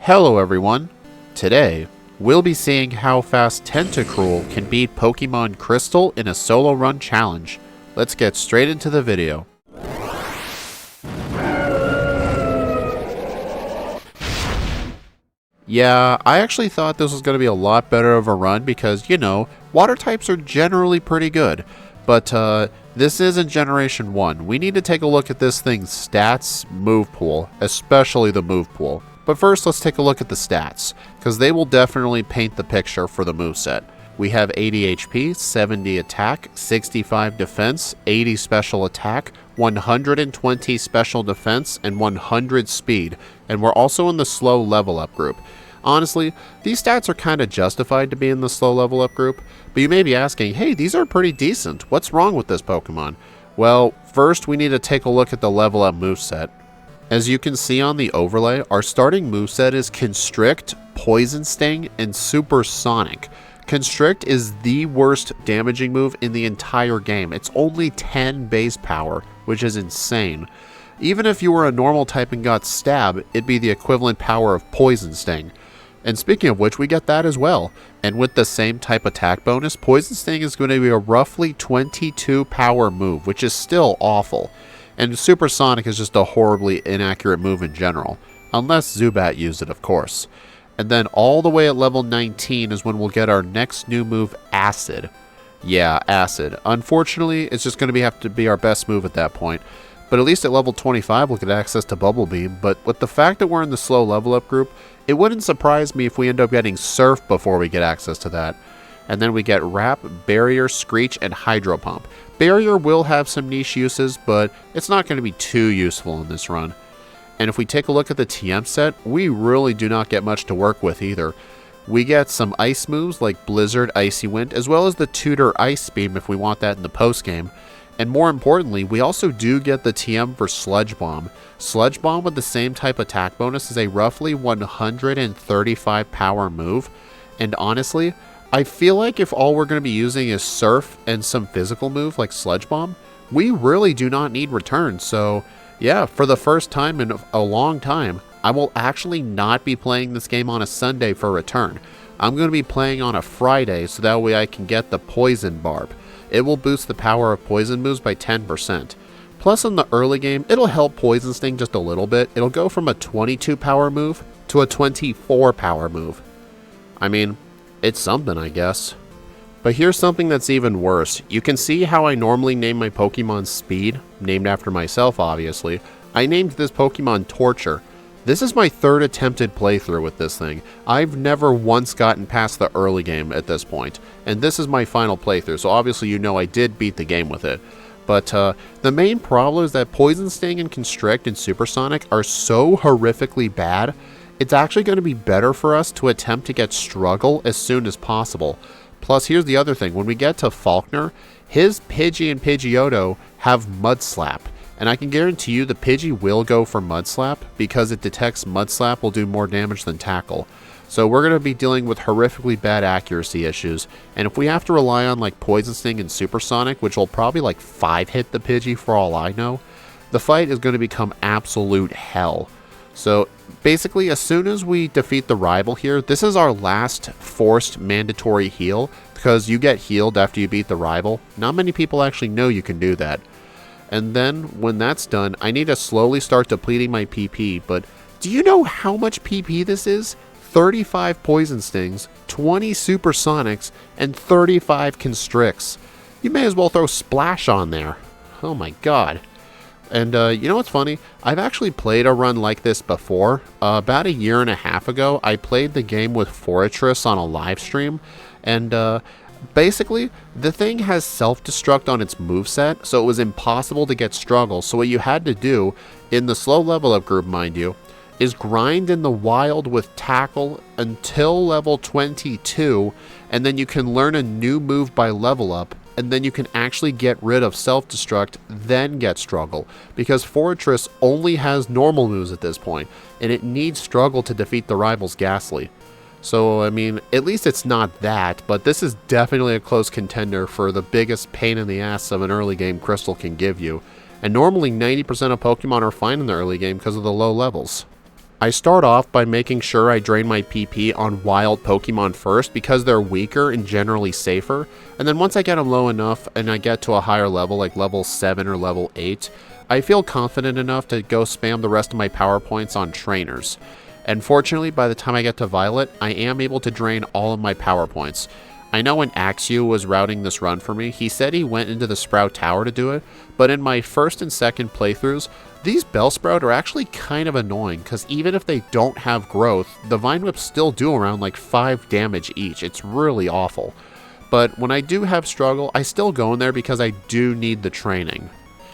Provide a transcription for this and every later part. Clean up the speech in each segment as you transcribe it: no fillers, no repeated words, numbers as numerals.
Hello everyone! Today, we'll be seeing how fast Tentacruel can beat Pokemon Crystal in a solo run challenge. Let's get straight into the video. Yeah, I actually thought this was going to be a lot better of a run because, water types are generally pretty good. But this isn't Generation 1. We need to take a look at this thing's stats, move pool, especially the move pool. But first, let's take a look at the stats, because they will definitely paint the picture for the moveset. We have 80 HP, 70 attack, 65 defense, 80 special attack, 120 special defense, and 100 speed, and we're also in the slow level up group. Honestly, these stats are kind of justified to be in the slow level up group, but you may be asking, hey, these are pretty decent. What's wrong with this Pokemon? Well, first we need to take a look at the level up moveset. As you can see on the overlay, our starting moveset is Constrict, Poison Sting, and Supersonic. Constrict is the worst damaging move in the entire game. It's only 10 base power, which is insane. Even if you were a normal type and got Stab, it'd be the equivalent power of Poison Sting. And speaking of which, we get that as well. And with the same type attack bonus, Poison Sting is going to be a roughly 22 power move, which is still awful. And Supersonic is just a horribly inaccurate move in general, unless Zubat used it, of course. And then all the way at level 19 is when we'll get our next new move, Acid. Yeah, Acid. Unfortunately, it's just going to have to be our best move at that point. But at least at level 25, we'll get access to Bubble Beam. But with the fact that we're in the slow level up group, it wouldn't surprise me if we end up getting Surf before we get access to that. And then we get Wrap, Barrier, Screech, and Hydro Pump. Barrier will have some niche uses, but it's not going to be too useful in this run. And if we take a look at the TM set, we really do not get much to work with either. We get some ice moves like Blizzard, Icy Wind, as well as the Tutor Ice Beam if we want that in the post game. And more importantly, we also do get the TM for Sludge Bomb. Sludge Bomb with the same type attack bonus is a roughly 135 power move. And honestly, I feel like if all we're going to be using is Surf and some physical move like Sludge Bomb, we really do not need Return. So yeah, for the first time in a long time, I will actually not be playing this game on a Sunday for Return. I'm going to be playing on a Friday so that way I can get the Poison Barb. It will boost the power of poison moves by 10%. Plus in the early game, it'll help Poison Sting just a little bit. It'll go from a 22 power move to a 24 power move. I mean, it's something, I guess. But here's something that's even worse. You can see how I normally name my Pokemon Speed, named after myself obviously. I named this Pokemon Torture. This is my third attempted playthrough with this thing. I've never once gotten past the early game at this point, and this is my final playthrough, so obviously I did beat the game with it. But the main problem is that Poison Sting and Constrict and Supersonic are so horrifically bad, it's actually going to be better for us to attempt to get Struggle as soon as possible. Plus, here's the other thing. When we get to Faulkner, his Pidgey and Pidgeotto have Mud Slap. And I can guarantee you the Pidgey will go for Mud Slap because it detects Mud Slap will do more damage than Tackle. So we're going to be dealing with horrifically bad accuracy issues. And if we have to rely on like Poison Sting and Supersonic, which will probably like 5-hit the Pidgey for all I know, the fight is going to become absolute hell. So basically, as soon as we defeat the rival here, this is our last forced mandatory heal because you get healed after you beat the rival. Not many people actually know you can do that. And then when that's done, I need to slowly start depleting my PP, but do you know how much PP this is? 35 Poison Stings, 20 Supersonics, and 35 Constricts. You may as well throw Splash on there. Oh my god. And you know what's funny? I've actually played a run like this before. About 1.5 years ago, I played the game with Fortress on a live stream, and basically, the thing has self-destruct on its moveset, so it was impossible to get Struggle. So what you had to do, in the slow level up group mind you, is grind in the wild with Tackle until level 22, and then you can learn a new move by level up, and then you can actually get rid of self-destruct, then get Struggle. Because Fortress only has normal moves at this point, and it needs Struggle to defeat the rival's Ghastly. So, I mean, at least it's not that, but this is definitely a close contender for the biggest pain in the ass of an early game Crystal can give you. And normally 90% of Pokemon are fine in the early game because of the low levels. I start off by making sure I drain my PP on wild Pokemon first because they're weaker and generally safer, and then once I get them low enough and I get to a higher level like level 7 or level 8, I feel confident enough to go spam the rest of my power points on trainers. And fortunately, by the time I get to Violet, I am able to drain all of my power points. I know when Axew was routing this run for me, he said he went into the Sprout Tower to do it, but in my first and second playthroughs, these Bellsprout are actually kind of annoying, because even if they don't have growth, the Vine Whips still do around like 5 damage each. It's really awful. But when I do have struggle, I still go in there because I do need the training.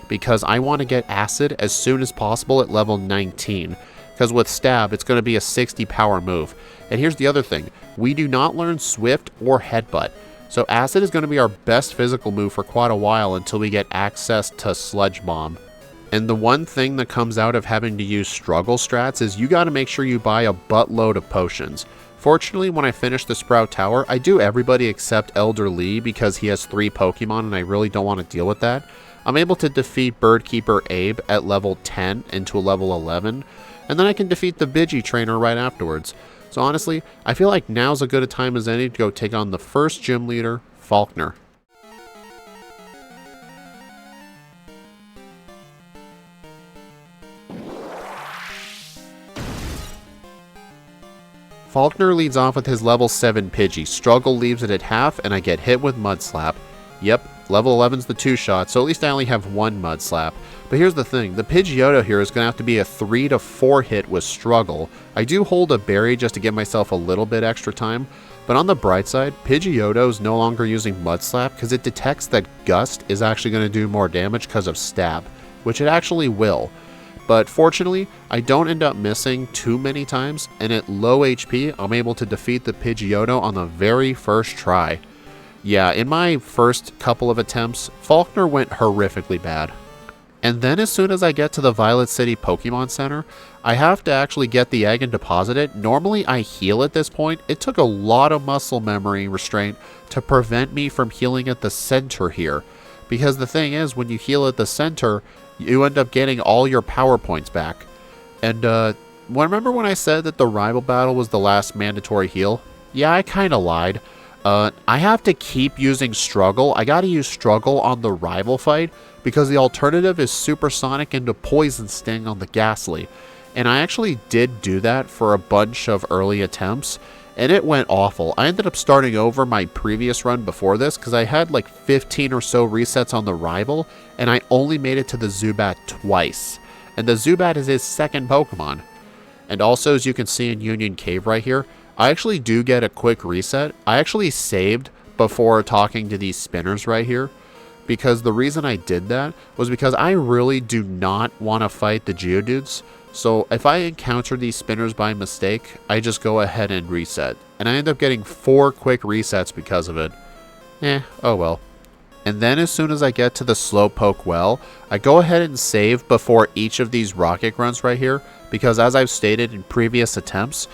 Because I want to get Acid as soon as possible at level 19. Because with Stab, it's going to be a 60 power move. And here's the other thing, we do not learn Swift or Headbutt. So Acid is going to be our best physical move for quite a while until we get access to Sludge Bomb. And the one thing that comes out of having to use struggle strats is you got to make sure you buy a buttload of potions. Fortunately, when I finish the Sprout Tower, I do everybody except Elder Lee because he has 3 Pokemon and I really don't want to deal with that. I'm able to defeat Birdkeeper Abe at level 10 into a level 11, and then I can defeat the Bidgey trainer right afterwards. So honestly, I feel like now's as good a time as any to go take on the first gym leader, Faulkner. Faulkner leads off with his level 7 Pidgey. Struggle leaves it at half, and I get hit with Mud Slap. Yep, level 11's the 2-shot, so at least I only have 1 Mud Slap. But here's the thing, the Pidgeotto here is going to have to be a 3 to 4 hit with Struggle. I do hold a Berry just to give myself a little bit extra time, but on the bright side, Pidgeotto is no longer using Mud Slap because it detects that Gust is actually going to do more damage because of Stab, which it actually will. But fortunately, I don't end up missing too many times, and at low HP, I'm able to defeat the Pidgeotto on the very first try. Yeah, in my first couple of attempts, Faulkner went horrifically bad. And then as soon as I get to the Violet City Pokemon Center, I have to actually get the egg and deposit it. Normally I heal at this point. It took a lot of muscle memory restraint to prevent me from healing at the center here. Because the thing is, when you heal at the center, you end up getting all your power points back. And remember when I said that the rival battle was the last mandatory heal? Yeah, I kind of lied. I have to keep using Struggle. I gotta use Struggle on the rival fight because the alternative is Supersonic into Poison Sting on the Ghastly. And I actually did do that for a bunch of early attempts, and it went awful. I ended up starting over my previous run before this because I had like 15 or so resets on the rival, and I only made it to the Zubat twice. And the Zubat is his second Pokemon. And also, as you can see in Union Cave right here, I actually do get a quick reset. I actually saved before talking to these spinners right here, because the reason I did that was because I really do not want to fight the Geodudes. So if I encounter these spinners by mistake, I just go ahead and reset. And I end up getting 4 quick resets because of it. Oh well. And then as soon as I get to the Slowpoke well, I go ahead and save before each of these rocket grunts right here, because as I've stated in previous attempts,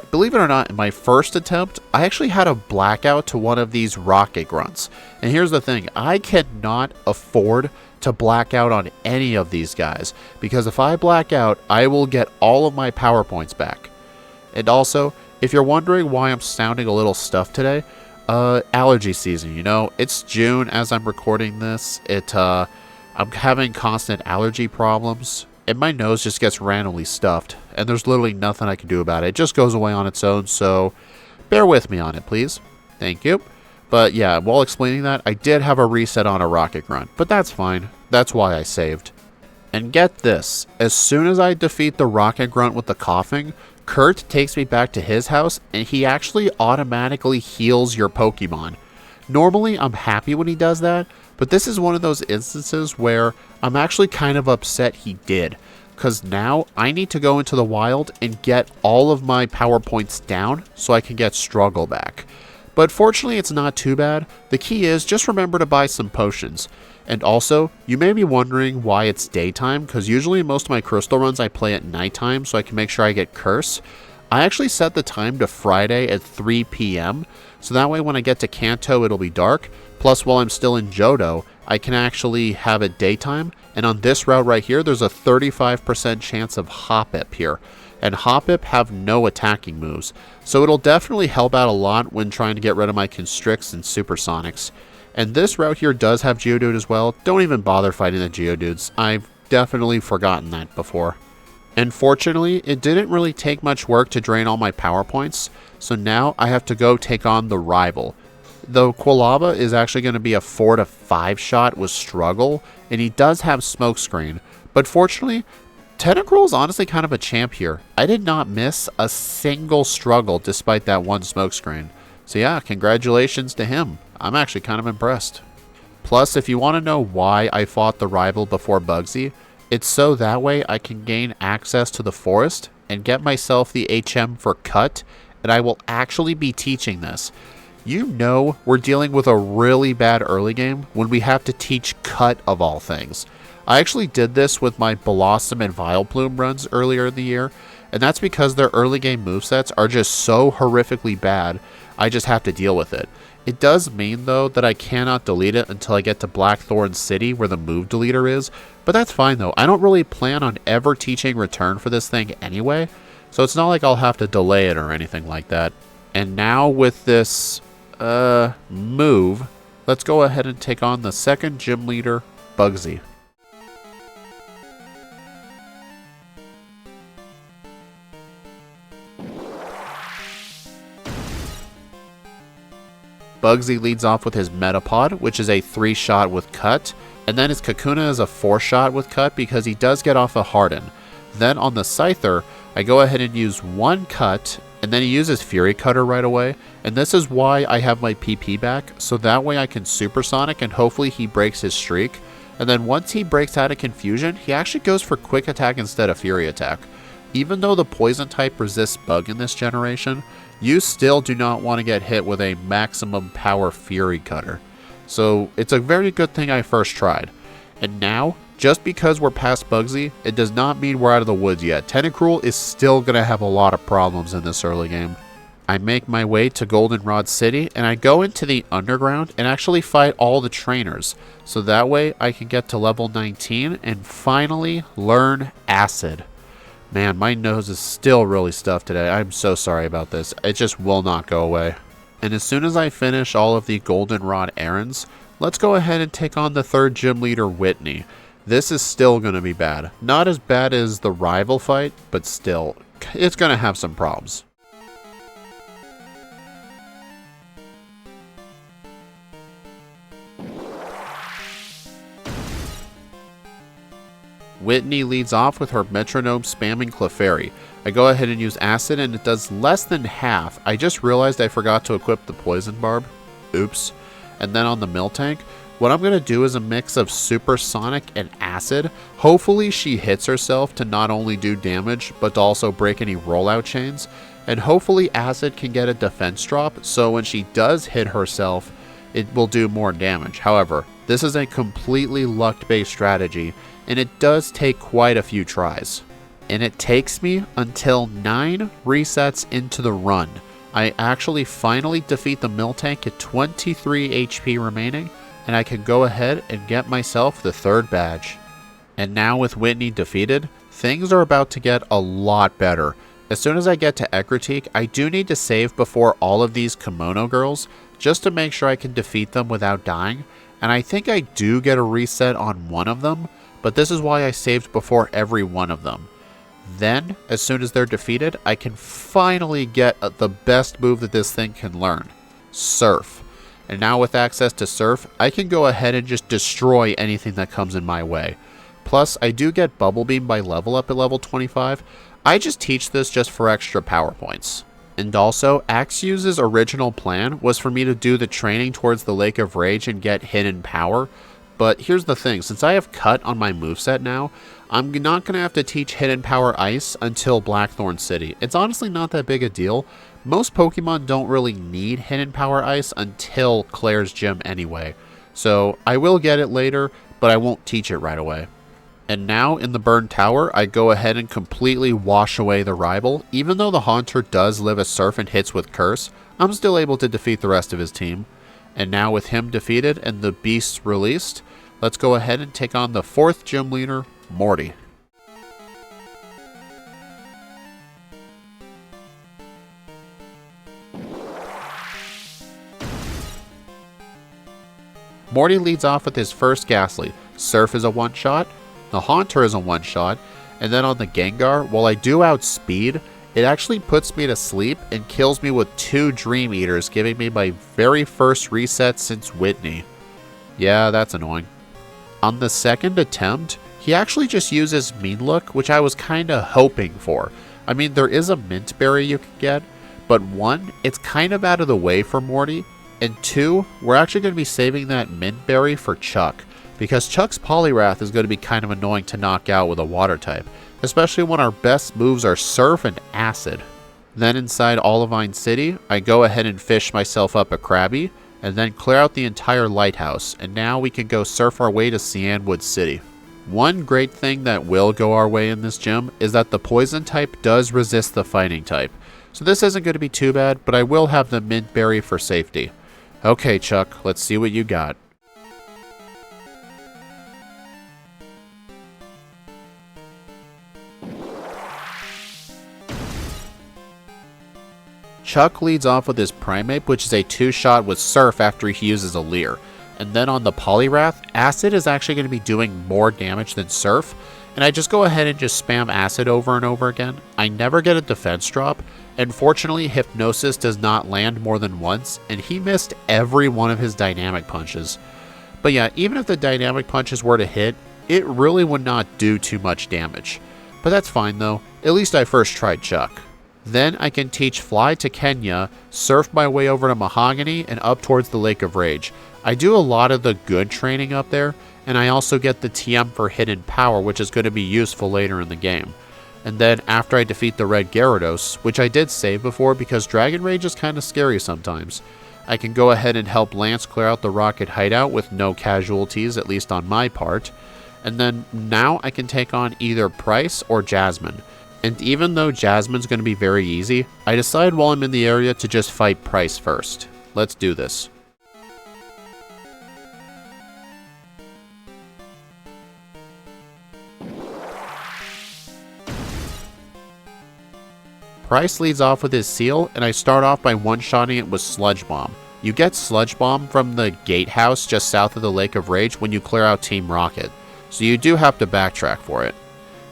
believe it or not, in my first attempt, I actually had a blackout to one of these rocket grunts. And here's the thing, I cannot afford to black out on any of these guys, because if I black out, I will get all of my power points back. And also, if you're wondering why I'm sounding a little stuffed today, allergy season, you know, it's June as I'm recording this. I'm having constant allergy problems, and my nose just gets randomly stuffed, and there's literally nothing I can do about it. It just goes away on its own, so bear with me on it, please. Thank you. But yeah, while explaining that, I did have a reset on a rocket grunt, but that's fine. That's why I saved. And get this, as soon as I defeat the rocket grunt with the coughing, Kurt takes me back to his house, and he actually automatically heals your Pokemon. Normally, I'm happy when he does that, but this is one of those instances where I'm actually kind of upset he did, because now I need to go into the wild and get all of my power points down so I can get Struggle back. But fortunately, it's not too bad. The key is just remember to buy some potions. And also, you may be wondering why it's daytime, because usually in most of my crystal runs I play at nighttime so I can make sure I get Curse. I actually set the time to Friday at 3 p.m. so that way when I get to Kanto it'll be dark, plus while I'm still in Johto, I can actually have it daytime. And on this route right here, there's a 35% chance of Hoppip here. and Hoppip have no attacking moves, so it'll definitely help out a lot when trying to get rid of my Constricts and Supersonics. And this route here does have Geodude as well. Don't even bother fighting the Geodudes. I've definitely forgotten that before. And fortunately, it didn't really take much work to drain all my power points, so now I have to go take on the rival. Though Quilava is actually going to be a 4 to 5 shot with Struggle, and he does have Smokescreen. But fortunately, Tentacruel is honestly kind of a champ here. I did not miss a single Struggle despite that one Smokescreen. So yeah, congratulations to him. I'm actually kind of impressed. Plus, if you want to know why I fought the rival before Bugsy, it's so that way I can gain access to the forest and get myself the HM for Cut, and I will actually be teaching this. You know we're dealing with a really bad early game when we have to teach Cut of all things. I actually did this with my Blossom and Vileplume runs earlier in the year, and that's because their early game movesets are just so horrifically bad, I just have to deal with it. It does mean, though, that I cannot delete it until I get to Blackthorn City where the move deleter is, but that's fine though. I don't really plan on ever teaching Return for this thing anyway, so it's not like I'll have to delay it or anything like that. And now with this move, let's go ahead and take on the second gym leader, Bugsy. Bugsy leads off with his Metapod, which is a 3-shot with Cut, and then his Kakuna is a 4-shot with Cut because he does get off a Harden. Then on the Scyther, I go ahead and use 1 Cut, and then he uses Fury Cutter right away, and this is why I have my PP back, so that way I can Supersonic and hopefully he breaks his streak. And then once he breaks out of Confusion, he actually goes for Quick Attack instead of Fury Attack. Even though the Poison type resists Bug in this generation, you still do not want to get hit with a maximum power Fury Cutter. So it's a very good thing I first tried. And now, just because we're past Bugsy, it does not mean we're out of the woods yet. Tentacruel is still going to have a lot of problems in this early game. I make my way to Goldenrod City, and I go into the underground and actually fight all the trainers. So that way I can get to level 19 and finally learn Acid. Man, my nose is still really stuffed today. I'm so sorry about this. It just will not go away. And as soon as I finish all of the Goldenrod errands, let's go ahead and take on the third gym leader, Whitney. This is still going to be bad. Not as bad as the rival fight, but still, it's going to have some problems. Whitney leads off with her metronome spamming Clefairy. I go ahead and use Acid and it does less than half. I just realized I forgot to equip the Poison Barb. Oops. And then on the Miltank, what I'm going to do is a mix of Supersonic and Acid. Hopefully she hits herself to not only do damage, but to also break any rollout chains. And hopefully Acid can get a defense drop, so when she does hit herself, it will do more damage. However, this is a completely luck-based strategy, and it does take quite a few tries. And it takes me until 9 resets into the run. I actually finally defeat the Miltank at 23 HP remaining, and I can go ahead and get myself the 3rd badge. And now with Whitney defeated, things are about to get a lot better. As soon as I get to Ekritique, I do need to save before all of these Kimono girls, just to make sure I can defeat them without dying, and I think I do get a reset on one of them, but this is why I saved before every one of them. Then, as soon as they're defeated, I can finally get the best move that this thing can learn, Surf. And now with access to Surf, I can go ahead and just destroy anything that comes in my way. Plus, I do get Bubble Beam by level up at level 25. I just teach this just for extra power points. And also, Axew's original plan was for me to do the training towards the Lake of Rage and get Hidden Power. But here's the thing, since I have Cut on my moveset now, I'm not going to have to teach Hidden Power Ice until Blackthorn City. It's honestly not that big a deal. Most Pokemon don't really need Hidden Power Ice until Claire's Gym anyway. So I will get it later, but I won't teach it right away. And now in the Burn Tower, I go ahead and completely wash away the rival. Even though the Haunter does live a Surf and hits with Curse, I'm still able to defeat the rest of his team. And now with him defeated and the beasts released, let's go ahead and take on the 4th gym leader, Morty. Morty leads off with his first Ghastly. Surf is a one-shot, the Haunter is a one-shot, and then on the Gengar, while I do outspeed, it actually puts me to sleep and kills me with 2 Dream Eaters, giving me my very first reset since Whitney. Yeah, that's annoying. On the second attempt, he actually just uses Mean Look, which I was kinda hoping for. I mean, there is a Mint Berry you can get, but 1, it's kind of out of the way for Morty, and 2, we're actually going to be saving that Mint Berry for Chuck, because Chuck's Poliwrath is going to be kind of annoying to knock out with a Water type, especially when our best moves are Surf and Acid. Then inside Olivine City, I go ahead and fish myself up a Krabby, and then clear out the entire lighthouse, and now we can go surf our way to Cianwood City. One great thing that will go our way in this gym is that the Poison type does resist the Fighting type, so this isn't going to be too bad, but I will have the Mint Berry for safety. Okay, Chuck, let's see what you got. Chuck leads off with his Primeape, which is a 2-shot with Surf after he uses a Leer. And then on the Poliwrath, Acid is actually going to be doing more damage than Surf, and I just go ahead and just spam Acid over and over again. I never get a defense drop, and fortunately Hypnosis does not land more than once, and he missed every one of his Dynamic Punches. But yeah, even if the Dynamic Punches were to hit, it really would not do too much damage. But that's fine though, at least I first tried Chuck. Then I can teach Fly to Kenya, surf my way over to Mahogany, and up towards the Lake of Rage. I do a lot of the good training up there, and I also get the TM for Hidden Power, which is going to be useful later in the game. And then after I defeat the Red Gyarados, which I did save before because Dragon Rage is kind of scary sometimes, I can go ahead and help Lance clear out the Rocket Hideout with no casualties, at least on my part. And then now I can take on either Price or Jasmine. And even though Jasmine's going to be very easy, I decide while I'm in the area to just fight Price first. Let's do this. Price leads off with his Seal, and I start off by one-shotting it with Sludge Bomb. You get Sludge Bomb from the gatehouse just south of the Lake of Rage when you clear out Team Rocket, so you do have to backtrack for it.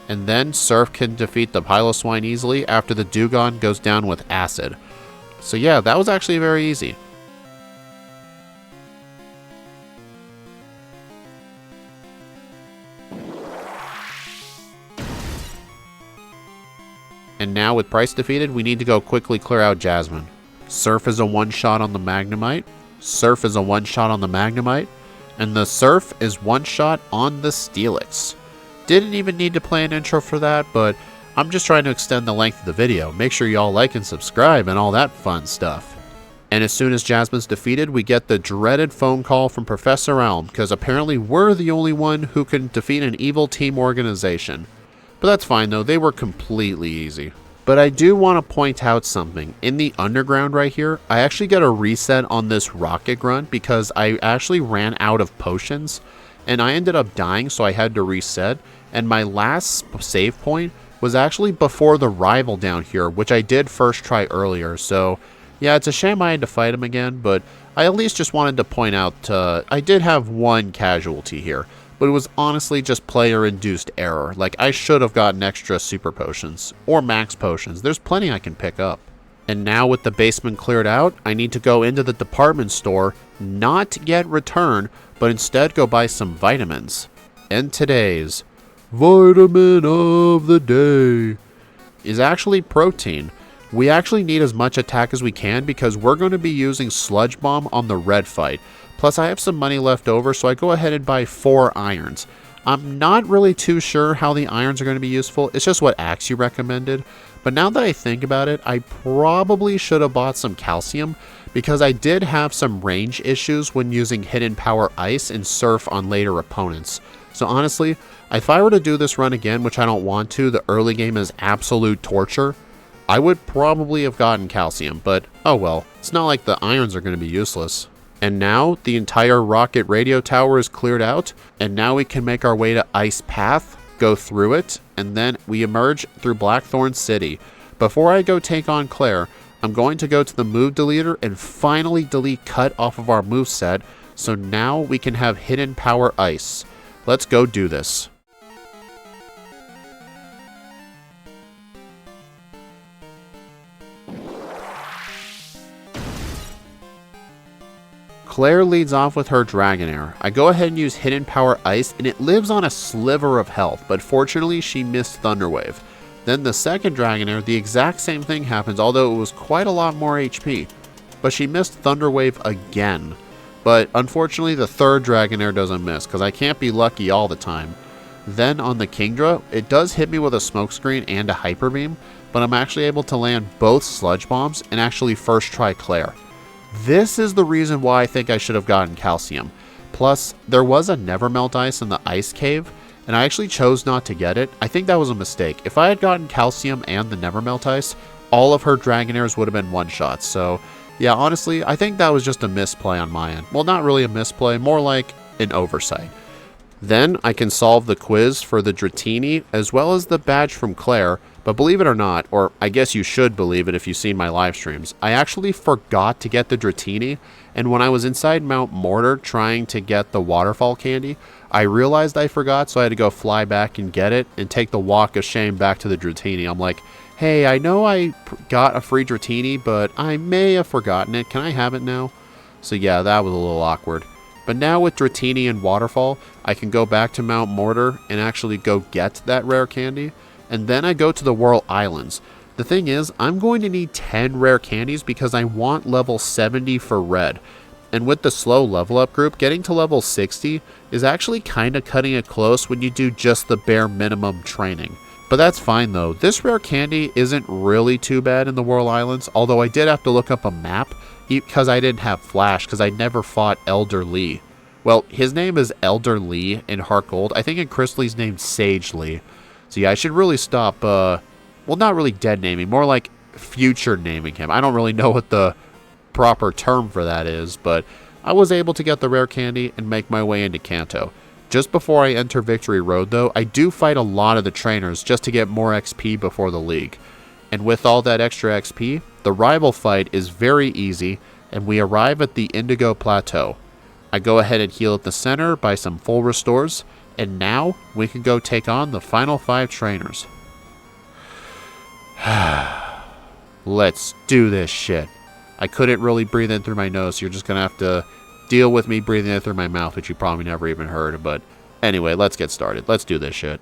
And then Surf can defeat the Piloswine easily after the Dewgong goes down with Acid. So yeah, that was actually very easy. And now with Price defeated, we need to go quickly clear out Jasmine. Surf is a one-shot on the Magnemite. Surf is a one-shot on the Magnemite. And the Surf is one-shot on the Steelix. Didn't even need to play an intro for that, but I'm just trying to extend the length of the video. Make sure y'all like and subscribe and all that fun stuff. And as soon as Jasmine's defeated, we get the dreaded phone call from Professor Elm, because apparently we're the only one who can defeat an evil team organization. But that's fine though, they were completely easy. But I do want to point out something. In the underground right here, I actually get a reset on this Rocket Grunt because I actually ran out of potions. And I ended up dying, so I had to reset. And my last save point was actually before the rival down here, which I did first try earlier. So, yeah, it's a shame I had to fight him again, but I at least just wanted to point out I did have one casualty here. But it was honestly just player-induced error. Like, I should have gotten extra super potions, or max potions. There's plenty I can pick up. And now with the basement cleared out, I need to go into the department store, not get return, but instead go buy some vitamins. And today's vitamin of the day is actually protein. We actually need as much attack as we can because we're going to be using Sludge Bomb on the red fight. Plus I have some money left over, so I go ahead and buy 4 irons. I'm not really too sure how the irons are going to be useful. It's just what Axie recommended. But now that I think about it, I probably should have bought some calcium because I did have some range issues when using Hidden Power Ice and Surf on later opponents. So honestly, if I were to do this run again, which I don't want to, the early game is absolute torture, I would probably have gotten calcium, but oh well, it's not like the irons are going to be useless. And now the entire Rocket Radio Tower is cleared out, and now we can make our way to Ice Path, go through it, and then we emerge through Blackthorn City. Before I go take on Claire, I'm going to go to the move deleter and finally delete Cut off of our moveset So now we can have Hidden Power Ice. Let's go do this. Claire leads off with her Dragonair. I go ahead and use Hidden Power Ice, and it lives on a sliver of health, but fortunately she missed Thunder Wave. Then the second Dragonair, the exact same thing happens, although it was quite a lot more HP. But she missed Thunder Wave again. But unfortunately the third Dragonair doesn't miss, because I can't be lucky all the time. Then on the Kingdra, it does hit me with a Smokescreen and a Hyper Beam, but I'm actually able to land both Sludge Bombs and actually first try Claire. This is the reason why I think I should have gotten Calcium. Plus, there was a Never Melt Ice in the Ice Cave, and I actually chose not to get it. I think that was a mistake. If I had gotten Calcium and the Never Melt Ice, all of her Dragonairs would have been one-shots. So, yeah, honestly, I think that was just a misplay on my end. Well, not really a misplay, more like an oversight. Then I can solve the quiz for the Dratini as well as the badge from Claire, but believe it or not, or I guess you should believe it if you've seen my live streams, I actually forgot to get the Dratini, and when I was inside Mount Mortar trying to get the waterfall candy, I realized I forgot, so I had to go fly back and get it and take the walk of shame back to the Dratini. I'm like, hey, I know I got a free Dratini, but I may have forgotten it. Can I have it now? So yeah, that was a little awkward. But now with Dratini and Waterfall, I can go back to Mount Mortar and actually go get that rare candy. And then I go to the Whirl Islands. The thing is, I'm going to need 10 rare candies because I want level 70 for red. And with the slow level up group, getting to level 60 is actually kind of cutting it close when you do just the bare minimum training. But that's fine though. This rare candy isn't really too bad in the Whirl Islands, although I did have to look up a map because I didn't have Flash because I never fought Elder Lee. Well, his name is Elder Lee in Heart Gold. I think in Crystal he's named Sage Lee. So yeah, I should really stop, well, not really dead naming, more like future naming him. I don't really know what the proper term for that is, but I was able to get the rare candy and make my way into Kanto. Just before I enter Victory Road though, I do fight a lot of the trainers just to get more XP before the league. And with all that extra XP, the rival fight is very easy, and we arrive at the Indigo Plateau. I go ahead and heal at the center by some full restores, and now we can go take on the final 5 trainers. Let's do this shit. I couldn't really breathe in through my nose, so you're just going to have to deal with me breathing in through my mouth, which you probably never even heard. But anyway, let's get started. Let's do this shit.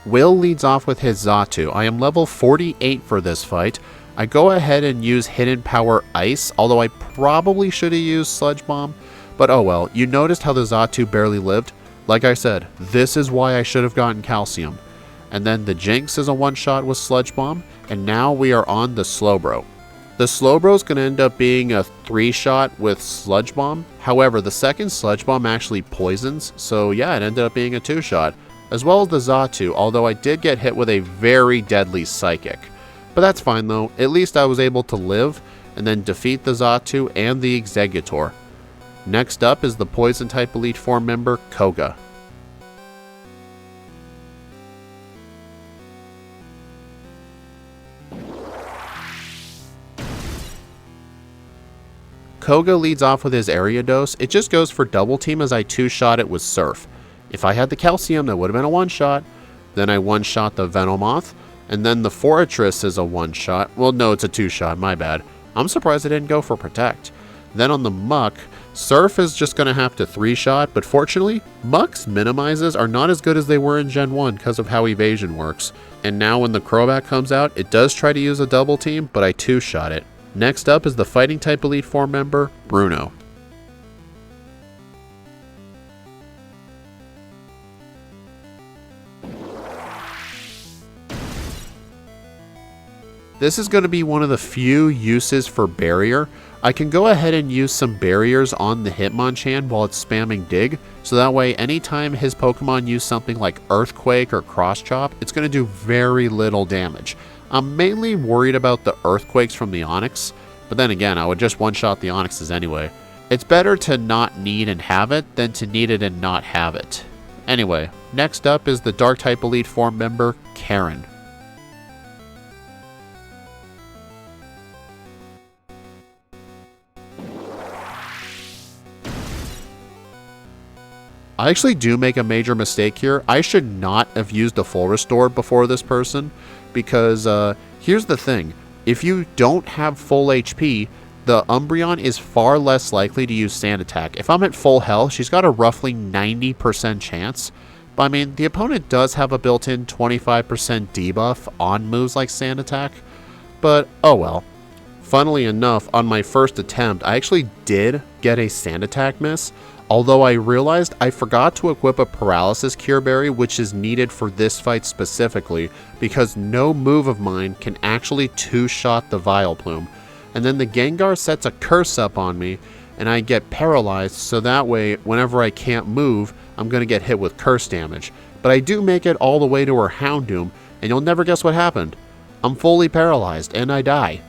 Will leads off with his Zatu. I am level 48 for this fight. I go ahead and use Hidden Power Ice, although I probably should have used Sludge Bomb. But oh well, you noticed how the Zatu barely lived? Like I said, this is why I should have gotten Calcium. And then the Jinx is a one-shot with Sludge Bomb, and now we are on the Slowbro. The Slowbro is going to end up being a 3-shot with Sludge Bomb. However, the second Sludge Bomb actually poisons, so yeah, it ended up being a 2-shot. As well as the Zatu, although I did get hit with a very deadly Psychic. But that's fine though, at least I was able to live, and then defeat the Zatu and the Exeggutor. Next up is the Poison-type Elite Four member, Koga. Koga leads off with his Ariados. It just goes for double team as I 2-shot it with Surf. If I had the Calcium, that would have been a 1-shot. Then I 1-shot the Venomoth. And then the Fortress is a 1-shot. Well, no, it's a 2-shot, my bad. I'm surprised I didn't go for Protect. Then on the Muck, Surf is just going to have to 3-shot, but fortunately, Muck's minimizes are not as good as they were in Gen 1 because of how evasion works. And now when the Crobat comes out, it does try to use a double team, but I 2-shot it. Next up is the Fighting-type Elite Four member, Bruno. This is going to be one of the few uses for Barrier. I can go ahead and use some barriers on the Hitmonchan while it's spamming Dig, so that way anytime his Pokemon use something like Earthquake or Cross Chop, it's going to do very little damage. I'm mainly worried about the Earthquakes from the Onix, but then again, I would just one-shot the Onixes anyway. It's better to not need and have it than to need it and not have it. Anyway, next up is the Dark-type Elite Four member, Karen. I actually do make a major mistake here. I should not have used a full restore before this person, because here's the thing. If you don't have full HP, the Umbreon is far less likely to use Sand Attack. If I'm at full health, she's got a roughly 90% chance. But I mean, the opponent does have a built-in 25% debuff on moves like Sand Attack. But oh well. Funnily enough, on my first attempt, I actually did get a Sand Attack miss. Although I realized I forgot to equip a Paralysis Cure Berry, which is needed for this fight specifically, because no move of mine can actually two-shot the Vileplume. And then the Gengar sets a curse up on me, and I get paralyzed, so that way, whenever I can't move, I'm going to get hit with curse damage. But I do make it all the way to her Houndoom, and you'll never guess what happened. I'm fully paralyzed, and I die.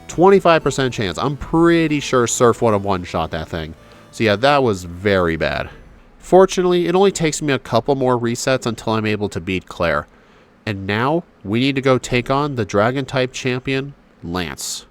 25% chance. I'm pretty sure Surf would have one-shot that thing. So yeah, that was very bad. Fortunately, it only takes me a couple more resets until I'm able to beat Claire. And now, we need to go take on the Dragon-type champion, Lance.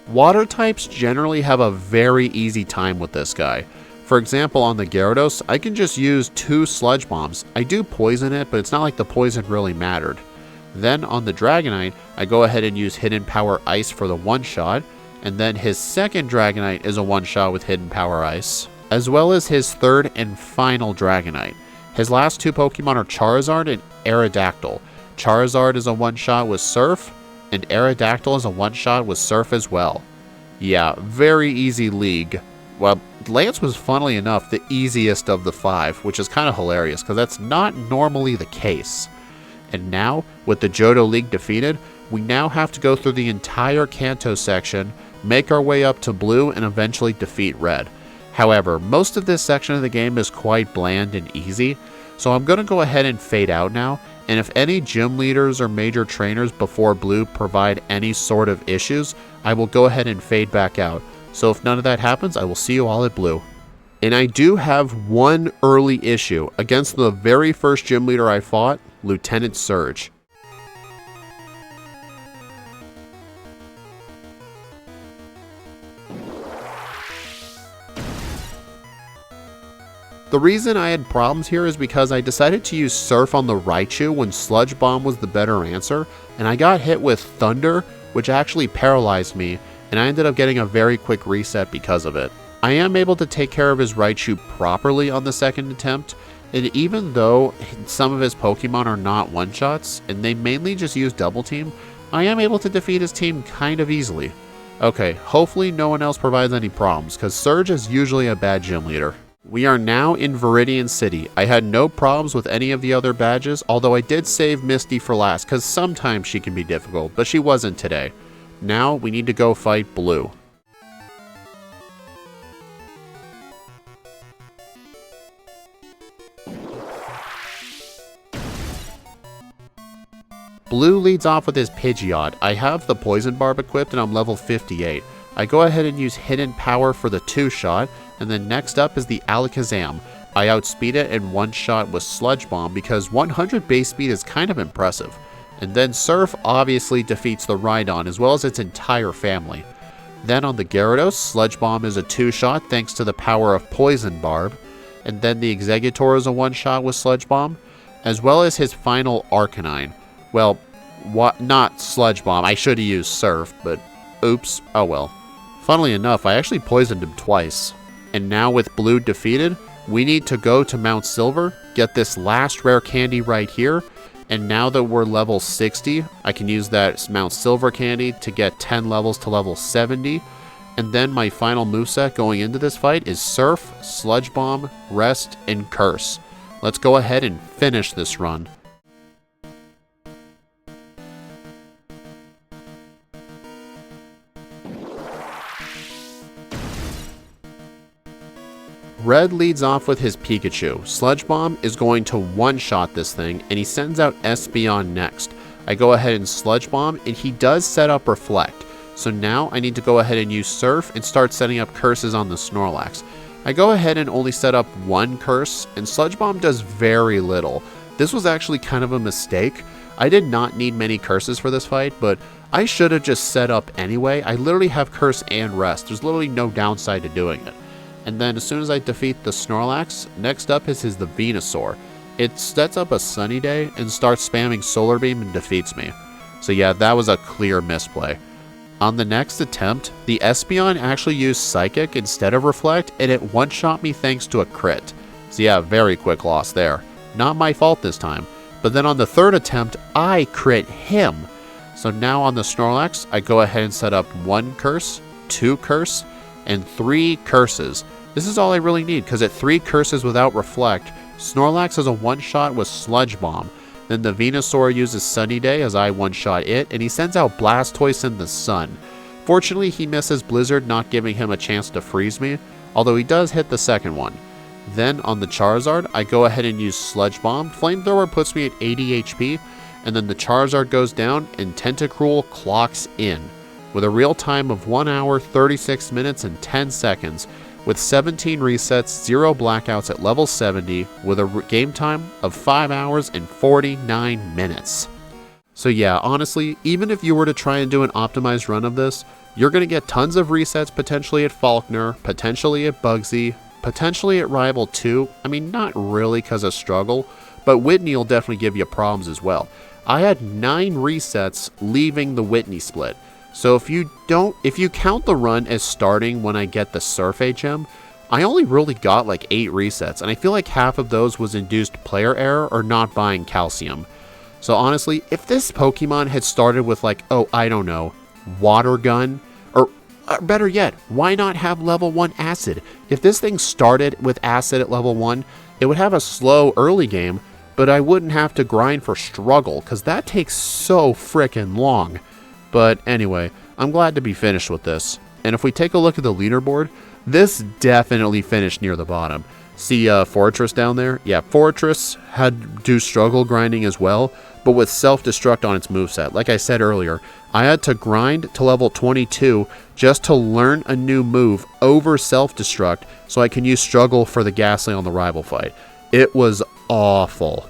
Water types generally have a very easy time with this guy. For example, on the Gyarados, I can just use 2 Sludge Bombs. I do poison it, but it's not like the poison really mattered. Then on the Dragonite, I go ahead and use Hidden Power Ice for the one-shot, and then his second Dragonite is a one-shot with Hidden Power Ice, as well as his third and final Dragonite. His last 2 Pokemon are Charizard and Aerodactyl. Charizard is a one-shot with Surf, and Aerodactyl is a one-shot with Surf as well. Yeah, very easy league. Well, Lance was, funnily enough, the easiest of the 5, which is kind of hilarious, because that's not normally the case. And now, with the Johto League defeated, we now have to go through the entire Kanto section, make our way up to Blue, and eventually defeat Red. However, most of this section of the game is quite bland and easy, so I'm going to go ahead and fade out now, and if any gym leaders or major trainers before Blue provide any sort of issues, I will go ahead and fade back out. So if none of that happens, I will see you all at Blue. And I do have one early issue against the very first gym leader I fought, Lieutenant Surge. The reason I had problems here is because I decided to use Surf on the Raichu when Sludge Bomb was the better answer, and I got hit with Thunder, which actually paralyzed me, and I ended up getting a very quick reset because of it. I am able to take care of his Raichu properly on the second attempt, and even though some of his Pokemon are not one-shots, and they mainly just use Double Team, I am able to defeat his team kind of easily. Okay, hopefully no one else provides any problems, because Surge is usually a bad gym leader. We are now in Viridian City. I had no problems with any of the other badges, although I did save Misty for last, because sometimes she can be difficult, but she wasn't today. Now, we need to go fight Blue. Blue leads off with his Pidgeot. I have the Poison Barb equipped and I'm level 58. I go ahead and use Hidden Power for the 2-shot, and then next up is the Alakazam. I outspeed it in one-shot with Sludge Bomb because 100 base speed is kind of impressive. And then Surf obviously defeats the Rhydon as well as its entire family. Then on the Gyarados, Sludge Bomb is a 2-shot thanks to the power of Poison Barb. And then the Exeggutor is a 1-shot with Sludge Bomb, as well as his final Arcanine. Well, not Sludge Bomb. I should have used Surf, but oops, oh well. Funnily enough, I actually poisoned him twice. And now with Blue defeated, we need to go to Mount Silver, get this last rare candy right here, and now that we're level 60, I can use that Mount Silver candy to get 10 levels to level 70, and then my final moveset going into this fight is Surf, Sludge Bomb, Rest, and Curse. Let's go ahead and finish this run. Red leads off with his Pikachu. Sludge Bomb is going to one-shot this thing, and he sends out Espeon next. I go ahead and Sludge Bomb, and he does set up Reflect. So now I need to go ahead and use Surf and start setting up curses on the Snorlax. I go ahead and only set up one curse, and Sludge Bomb does very little. This was actually kind of a mistake. I did not need many curses for this fight, but I should have just set up anyway. I literally have Curse and Rest. There's literally no downside to doing it. And then as soon as I defeat the Snorlax, next up is the Venusaur. It sets up a Sunny Day and starts spamming Solar Beam and defeats me. So yeah, that was a clear misplay. On the next attempt, the Espeon actually used Psychic instead of Reflect, and it one-shot me thanks to a crit. So yeah, very quick loss there. Not my fault this time. But then on the third attempt, I crit him. So now on the Snorlax, I go ahead and set up 1 curse, 2 curse, and 3 curses. This is all I really need, because at 3 curses without Reflect, Snorlax has a one-shot with Sludge Bomb. Then the Venusaur uses Sunny Day as I one-shot it, and he sends out Blastoise in the sun. Fortunately, he misses Blizzard, not giving him a chance to freeze me, although he does hit the second one. Then on the Charizard, I go ahead and use Sludge Bomb. Flamethrower puts me at 80 HP, and then the Charizard goes down, and Tentacruel clocks in. With a real time of 1 hour, 36 minutes, and 10 seconds, with 17 resets, 0 blackouts at level 70, with a game time of 5 hours and 49 minutes. So yeah, honestly, even if you were to try and do an optimized run of this, you're going to get tons of resets potentially at Falkner, potentially at Bugsy, potentially at Rival 2. I mean, not really because of struggle, but Whitney will definitely give you problems as well. I had 9 resets leaving the Whitney split. So if you count the run as starting when I get the Surf HM, I only really got like 8 resets, and I feel like half of those was induced player error or not buying calcium. So honestly, if this Pokemon had started with like, oh, I don't know, Water Gun, or better yet, why not have level 1 Acid? If this thing started with Acid at level 1, it would have a slow early game, but I wouldn't have to grind for Struggle, because that takes so frickin' long. But anyway, I'm glad to be finished with this. And if we take a look at the leaderboard, this definitely finished near the bottom. See Fortress down there? Yeah, Fortress had to do struggle grinding as well, but with self-destruct on its moveset. Like I said earlier, I had to grind to level 22 just to learn a new move over self-destruct so I can use struggle for the Ghastly on the rival fight. It was awful.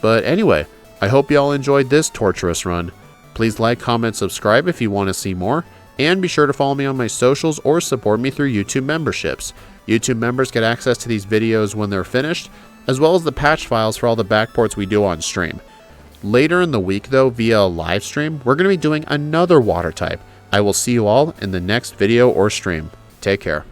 But anyway, I hope y'all enjoyed this torturous run. Please like, comment, subscribe if you want to see more, and be sure to follow me on my socials or support me through YouTube memberships. YouTube members get access to these videos when they're finished, as well as the patch files for all the backports we do on stream. Later in the week though, via a live stream, we're going to be doing another water type. I will see you all in the next video or stream. Take care.